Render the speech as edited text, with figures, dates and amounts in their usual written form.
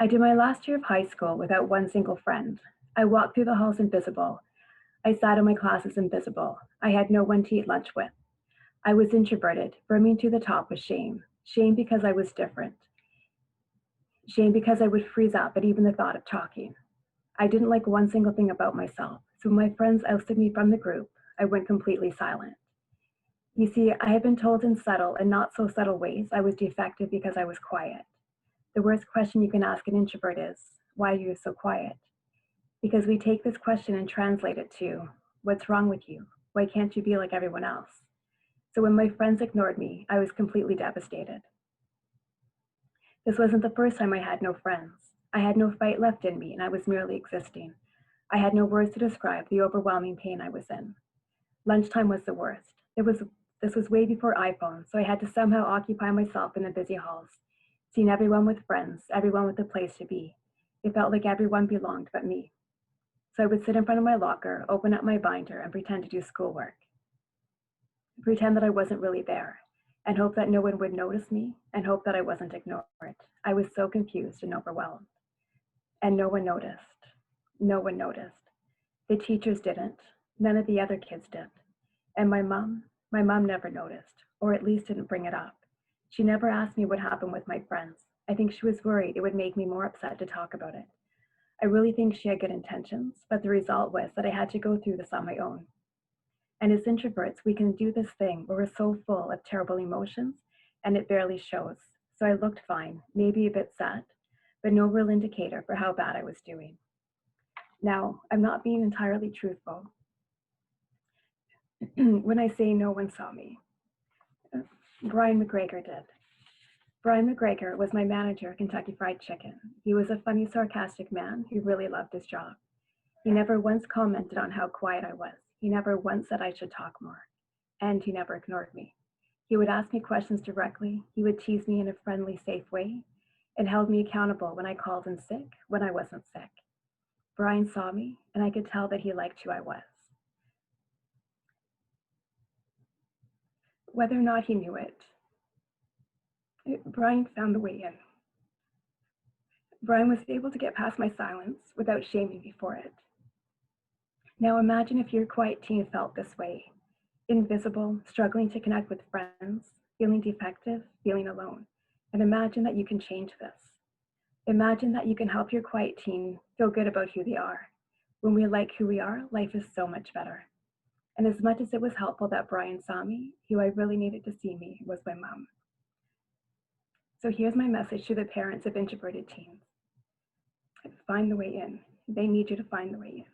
I did my last year of high school without one single friend. I walked through the halls invisible. I sat in my classes invisible. I had no one to eat lunch with. I was introverted, brimming to the top with shame. Shame because I was different. Shame because I would freeze up at even the thought of talking. I didn't like one single thing about myself, so when my friends ousted me from the group, I went completely silent. You see, I had been told in subtle and not so subtle ways I was defective because I was quiet. The worst question you can ask an introvert is, why are you so quiet? Because we take this question and translate it to, what's wrong with you? Why can't you be like everyone else? So when my friends ignored me, I was completely devastated. This wasn't the first time I had no friends. I had no fight left in me and I was merely existing. I had no words to describe the overwhelming pain I was in. Lunchtime was the worst. This was way before iPhones, so I had to somehow occupy myself in the busy halls, seeing everyone with friends, everyone with a place to be. It felt like everyone belonged but me. So I would sit in front of my locker, open up my binder, and pretend to do schoolwork. Pretend that I wasn't really there, and hope that no one would notice me, and hope that I wasn't ignored. I was so confused and overwhelmed. And no one noticed. No one noticed. The teachers didn't. None of the other kids did. And my mom never noticed, or at least didn't bring it up. She never asked me what happened with my friends. I think she was worried it would make me more upset to talk about it. I really think she had good intentions, but the result was that I had to go through this on my own. And as introverts, we can do this thing where we're so full of terrible emotions and it barely shows. So I looked fine, maybe a bit sad, but no real indicator for how bad I was doing. Now, I'm not being entirely truthful when I say no one saw me. Brian McGregor did. Brian McGregor was my manager at Kentucky Fried Chicken. He was a funny, sarcastic man who really loved his job. He never once commented on how quiet I was. He never once said I should talk more. And he never ignored me. He would ask me questions directly. He would tease me in a friendly, safe way, and held me accountable when I called in sick, when I wasn't sick. Brian saw me, and I could tell that he liked who I was. Whether or not he knew it, Brian found the way in. Brian was able to get past my silence without shaming me for it. Now imagine if your quiet teen felt this way, invisible, struggling to connect with friends, feeling defective, feeling alone. And imagine that you can change this. Imagine that you can help your quiet teen feel good about who they are. When we like who we are, life is so much better. And as much as it was helpful that Brian saw me, who I really needed to see me was my mom. So here's my message to the parents of introverted teens. Find the way in. They need you to find the way in.